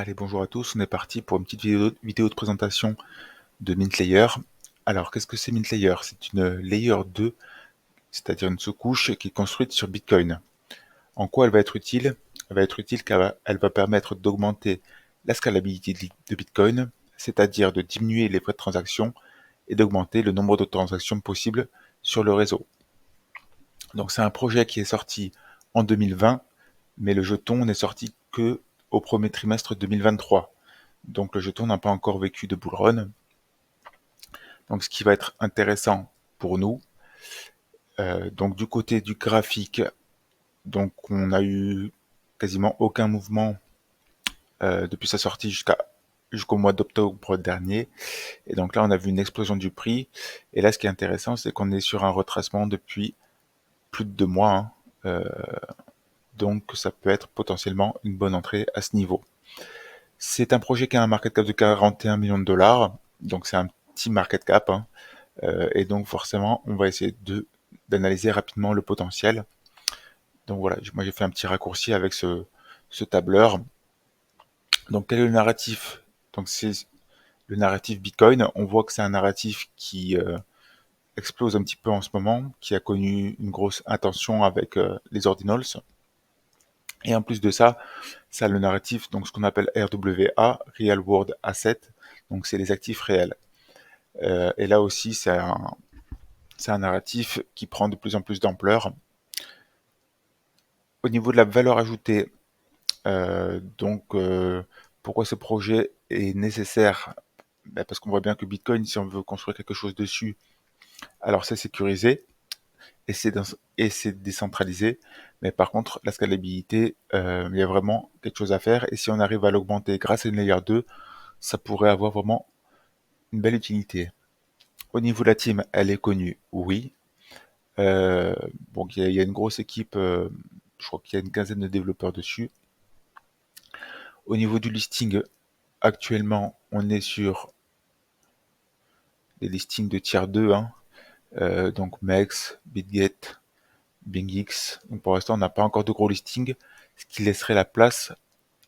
Allez, bonjour à tous, on est parti pour une petite vidéo de présentation de Mint Layer. Alors, qu'est-ce que c'est Mint Layer? C'est une Layer 2, c'est-à-dire une sous-couche qui est construite sur Bitcoin. En quoi elle va être utile? Elle va être utile car elle va permettre d'augmenter la scalabilité de Bitcoin, c'est-à-dire de diminuer les frais de transaction et d'augmenter le nombre de transactions possibles sur le réseau. Donc c'est un projet qui est sorti en 2020, mais le jeton n'est sorti que au premier trimestre 2023. Donc le jeton n'a pas encore vécu de bull run. Donc ce qui va être intéressant pour nous, donc du côté du graphique, donc on a eu quasiment aucun mouvement depuis sa sortie jusqu'au mois d'octobre dernier. Et donc là on a vu une explosion du prix. Et là ce qui est intéressant, c'est qu'on est sur un retracement depuis plus de 2 mois, hein. Donc ça peut être potentiellement une bonne entrée à ce niveau. C'est un projet qui a un market cap de 41 millions de dollars, donc c'est un petit market cap, hein. Et donc forcément, on va essayer d'analyser rapidement le potentiel. Donc voilà, moi j'ai fait un petit raccourci avec ce tableur. Donc quel est le narratif? Donc c'est le narratif Bitcoin. On voit que c'est un narratif qui explose un petit peu en ce moment, qui a connu une grosse attention avec les ordinals. Et en plus de ça, ça a le narratif, donc ce qu'on appelle RWA, Real World Asset, donc c'est les actifs réels. Et là aussi, c'est un narratif qui prend de plus en plus d'ampleur. Au niveau de la valeur ajoutée, pourquoi ce projet est nécessaire? Ben, parce qu'on voit bien que Bitcoin, si on veut construire quelque chose dessus, alors c'est sécurisé et c'est décentralisé. Mais par contre, la scalabilité, il y a vraiment quelque chose à faire. Et si on arrive à l'augmenter grâce à une layer 2, ça pourrait avoir vraiment une belle utilité. Au niveau de la team, elle est connue, oui. Euh, bon, il y a une grosse équipe, je crois qu'il y a une quinzaine de développeurs dessus. Au niveau du listing, actuellement, on est sur des listings de tier 2, hein. Donc Mex, BitGet, BingX. Donc pour l'instant, on n'a pas encore de gros listings, ce qui laisserait la place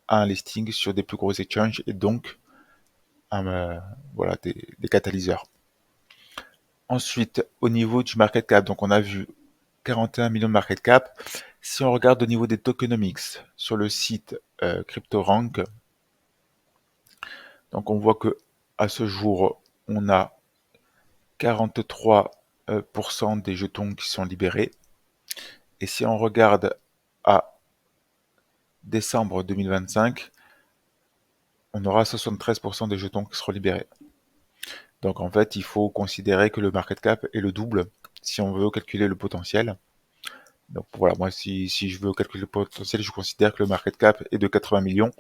à un listing sur des plus gros exchanges et donc voilà, des catalyseurs. Ensuite, au niveau du market cap, donc on a vu 41 millions de market cap. Si on regarde au niveau des tokenomics sur le site CryptoRank, donc on voit que à ce jour, on a 43% des jetons qui sont libérés. Et si on regarde à décembre 2025, on aura 73% des jetons qui seront libérés. Donc en fait, il faut considérer que le market cap est le double si on veut calculer le potentiel. Donc voilà, moi si je veux calculer le potentiel, je considère que le market cap est de 80 millions.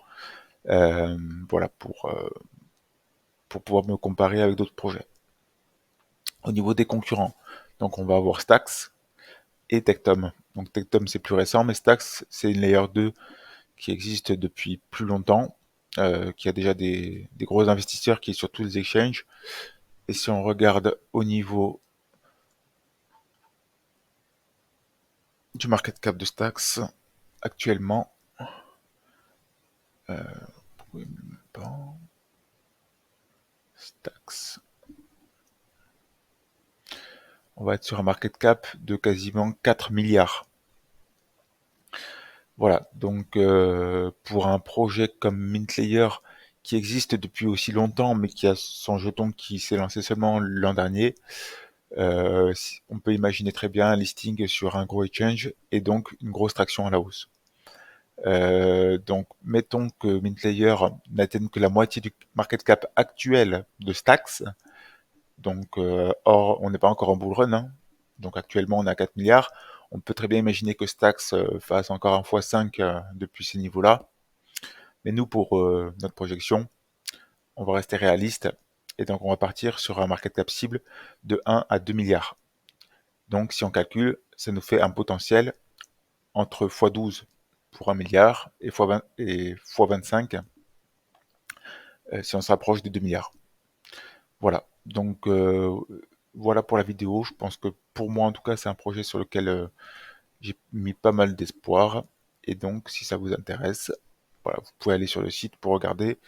Voilà, pour pouvoir me comparer avec d'autres projets. Au niveau des concurrents, donc on va avoir Stax et Tectum. Donc Tectum c'est plus récent, mais Stax c'est une layer 2 qui existe depuis plus longtemps, qui a déjà des gros investisseurs qui est sur tous les exchanges. Et si on regarde au niveau du market cap de Stax, actuellement, pourquoi il me le met pas? Stax, on va être sur un market cap de quasiment 4 milliards. Voilà, donc pour un projet comme Mintlayer qui existe depuis aussi longtemps, mais qui a son jeton qui s'est lancé seulement l'an dernier, on peut imaginer très bien un listing sur un gros exchange et donc une grosse traction à la hausse. Donc mettons que Mintlayer n'atteigne que la moitié du market cap actuel de Stax, donc or on n'est pas encore en bull run, hein. Donc actuellement on est à 4 milliards. On peut très bien imaginer que Stax fasse encore un x5 depuis ces niveaux-là. Mais nous, pour notre projection, on va rester réaliste. Et donc, on va partir sur un market cap cible de 1 à 2 milliards. Donc, si on calcule, ça nous fait un potentiel entre x12 pour 1 milliard et x25 si on s'approche des 2 milliards. Voilà. Donc, voilà pour la vidéo. Je pense que pour moi, en tout cas, c'est un projet sur lequel j'ai mis pas mal d'espoir. Et donc, si ça vous intéresse, Voilà, vous pouvez aller sur le site pour regarder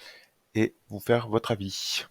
et vous faire votre avis.